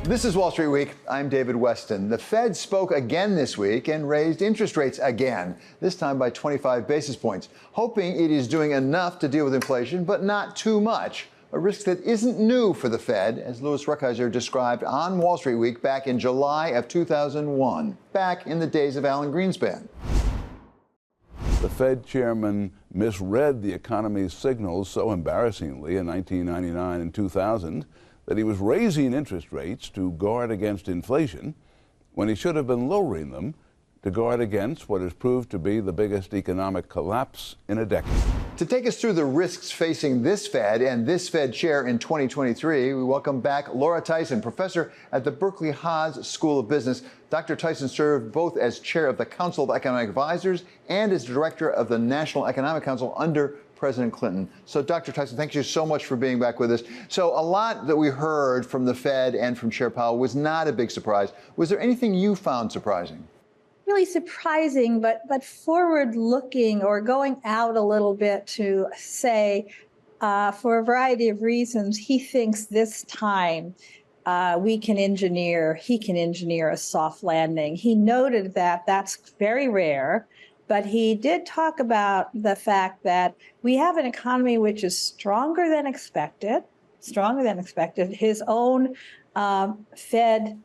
This is Wall Street Week. I'm David Weston. The Fed spoke again this week and raised interest rates again, this time by 25 basis points, hoping it is doing enough to deal with inflation, but not too much. A risk that isn't new for the Fed, as Louis Rukeyser described on Wall Street Week back in July of 2001, back in the days of Alan Greenspan. The Fed chairman misread the economy's signals so embarrassingly in 1999 and 2000 that he was raising interest rates to guard against inflation when he should have been lowering them to guard against what has proved to be the biggest economic collapse in a decade. To take us through the risks facing this Fed and this Fed chair in 2023, we welcome back Laura Tyson, professor at the Berkeley Haas School of Business. Dr. Tyson served both as chair of the Council of Economic Advisors and as director of the National Economic Council under President Clinton. So, Dr. Tyson, thank you so much for being back with us. So a lot that we heard from the Fed and from Chair Powell was not a big surprise. Was there anything you found surprising? Really surprising, but forward-looking or going out a little bit to say, for a variety of reasons, he thinks this time he can engineer a soft landing. He noted that that's very rare, but he did talk about the fact that we have an economy which is stronger than expected. His own Fed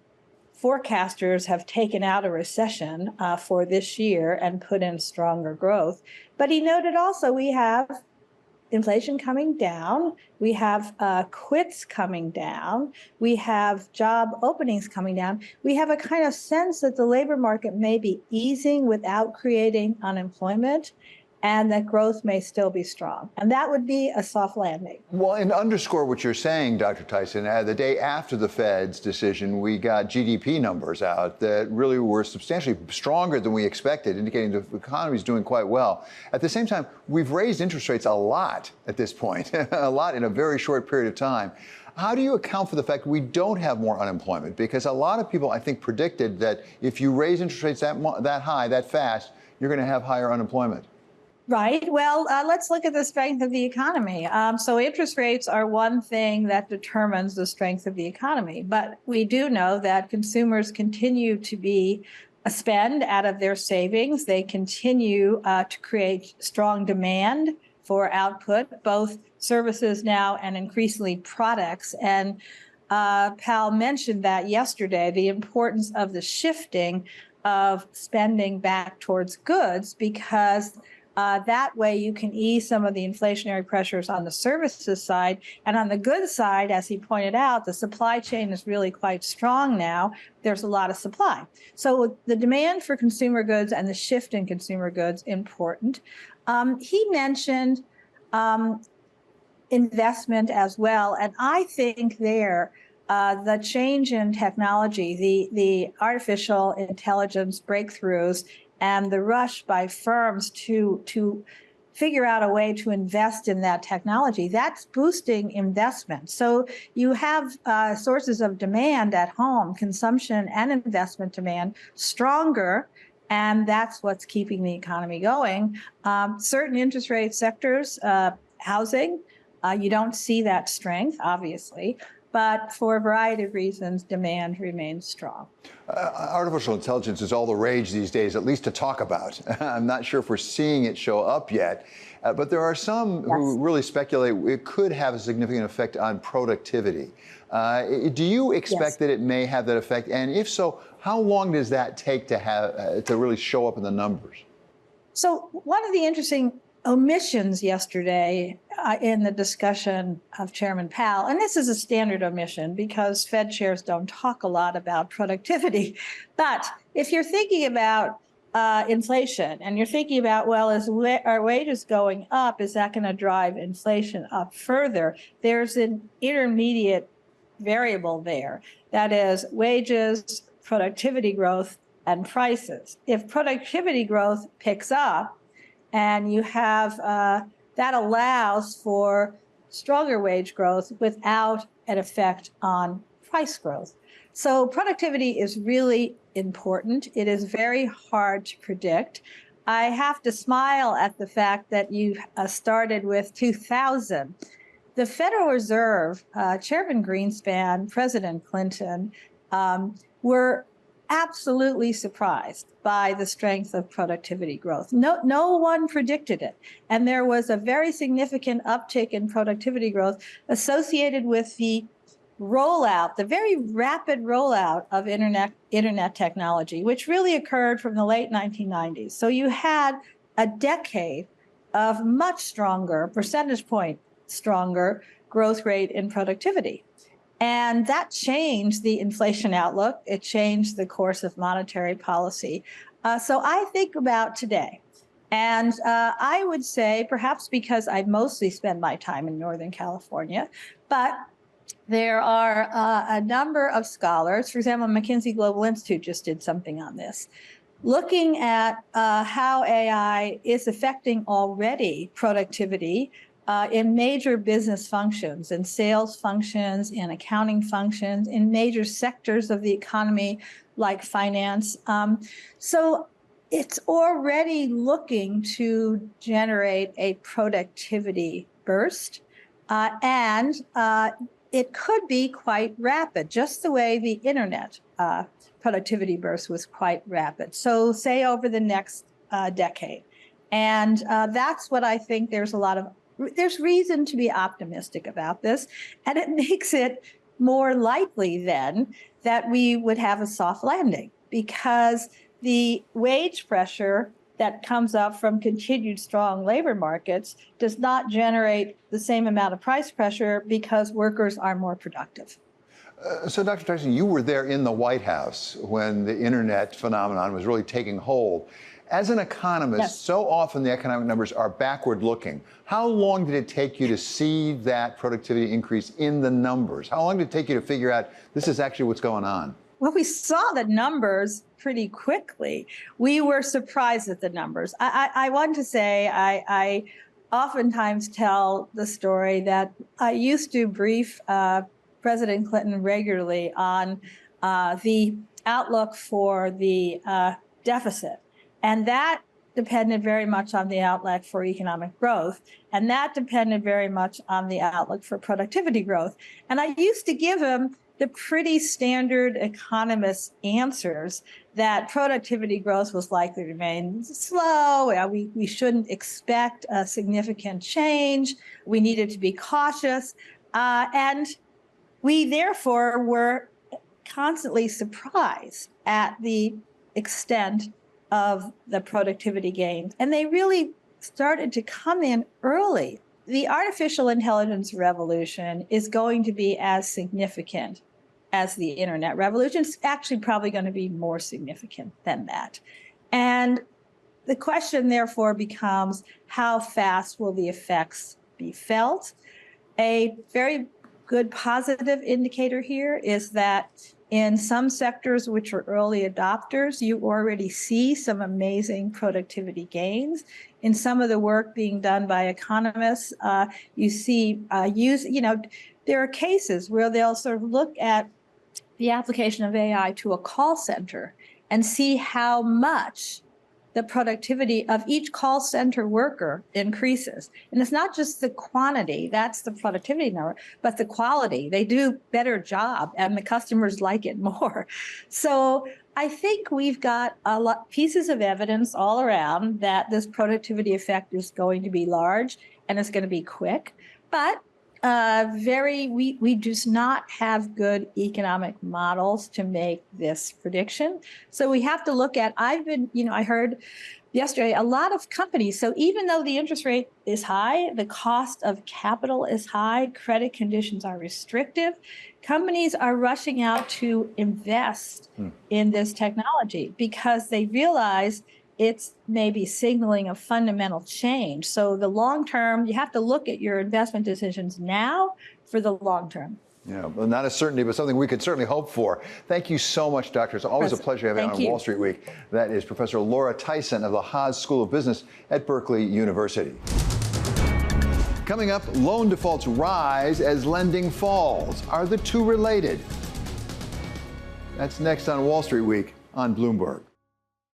forecasters have taken out a recession for this year and put in stronger growth. But he noted also we have inflation coming down, we have quits coming down, we have job openings coming down. We have a kind of sense that the labor market may be easing without creating unemployment, and that growth may still be strong. And that would be a soft landing. Well, and to underscore what you're saying, Dr. Tyson, the day after the Fed's decision, we got GDP numbers out that really were substantially stronger than we expected, indicating the economy is doing quite well. At the same time, we've raised interest rates a lot at this point, a lot in a very short period of time. How do you account for the fact we don't have more unemployment? Because a lot of people, I think, predicted that if you raise interest rates that high, that fast, you're going to have higher unemployment. Right. Well, let's look at the strength of the economy. So interest rates are one thing that determines the strength of the economy. But we do know that consumers continue to be spend out of their savings. They continue to create strong demand for output, both services now and increasingly products. And Powell mentioned that yesterday, the importance of the shifting of spending back towards goods, because that way you can ease some of the inflationary pressures on the services side. And on the goods side, as he pointed out, the supply chain is really quite strong now. There's a lot of supply. So the demand for consumer goods and the shift in consumer goods, important. He mentioned investment as well. And I think the change in technology, the artificial intelligence breakthroughs, and the rush by firms to figure out a way to invest in that technology, that's boosting investment. So you have sources of demand at home, consumption and investment demand, stronger, and that's what's keeping the economy going. Certain interest rate sectors, housing, you don't see that strength, obviously. But for a variety of reasons, demand remains strong. Artificial intelligence is all the rage these days, at least to talk about. I'm not sure if we're seeing it show up yet, but there are some who really speculate it could have a significant effect on productivity. Do you expect that it may have that effect? And if so, how long does that take to really show up in the numbers? So one of the interesting omissions yesterday in the discussion of Chairman Powell, and this is a standard omission because Fed chairs don't talk a lot about productivity, but if you're thinking about inflation and you're thinking about, well, are wages going up, is that going to drive inflation up further? There's an intermediate variable there, that is wages, productivity growth, and prices. If productivity growth picks up, and you have that allows for stronger wage growth without an effect on price growth. So productivity is really important. It is very hard to predict. I have to smile at the fact that you started with 2000 the Federal Reserve, Chairman Greenspan, President Clinton, were absolutely surprised by the strength of productivity growth. No one predicted it. And there was a very significant uptick in productivity growth associated with the rollout, the very rapid rollout of internet technology, which really occurred from the late 1990s. So you had a decade of much stronger, percentage point stronger growth rate in productivity. And that changed the inflation outlook. It changed the course of monetary policy. So I think about today. And I would say, perhaps because I mostly spend my time in Northern California, but there are a number of scholars, for example, McKinsey Global Institute just did something on this, looking at how AI is affecting already productivity in major business functions, in sales functions, in accounting functions, in major sectors of the economy like finance. So it's already looking to generate a productivity burst, and it could be quite rapid, just the way the internet productivity burst was quite rapid. So say over the next decade. And that's what I think there's reason to be optimistic about this. And it makes it more likely then that we would have a soft landing, because the wage pressure that comes up from continued strong labor markets does not generate the same amount of price pressure because workers are more productive. So, Dr. Tyson, you were there in the White House when the internet phenomenon was really taking hold. As an economist, Yes. so often the economic numbers are backward looking. How long did it take you to see that productivity increase in the numbers? How long did it take you to figure out this is actually what's going on? Well, we saw the numbers pretty quickly. We were surprised at the numbers. I want to say I oftentimes tell the story that I used to brief President Clinton regularly on the outlook for the deficit. And that depended very much on the outlook for economic growth. And that depended very much on the outlook for productivity growth. And I used to give him the pretty standard economist answers that productivity growth was likely to remain slow. We shouldn't expect a significant change. We needed to be cautious. And we therefore were constantly surprised at the extent of the productivity gains. And they really started to come in early. The artificial intelligence revolution is going to be as significant as the internet revolution. It's actually probably going to be more significant than that. And the question, therefore, becomes how fast will the effects be felt? A very good positive indicator here is that in some sectors which are early adopters, you already see some amazing productivity gains. In some of the work being done by economists, you see there are cases where they'll sort of look at the application of AI to a call center and see how much the productivity of each call center worker increases. And it's not just the quantity, that's the productivity number, but the quality. They do better job and the customers like it more. So I think we've got a lot pieces of evidence all around that this productivity effect is going to be large and it's going to be quick. But we do not have good economic models to make this prediction. So we have to look at, I heard yesterday, a lot of companies, so even though the interest rate is high, the cost of capital is high, credit conditions are restrictive, companies are rushing out to invest in this technology because they realize it's maybe signaling a fundamental change. So the long term, you have to look at your investment decisions now for the long term. Yeah, well, not a certainty, but something we could certainly hope for. Thank you so much, Doctor. It's always a pleasure having you on Wall Street Week. That is Professor Laura Tyson of the Haas School of Business at Berkeley University. Coming up, loan defaults rise as lending falls. Are the two related? That's next on Wall Street Week on Bloomberg.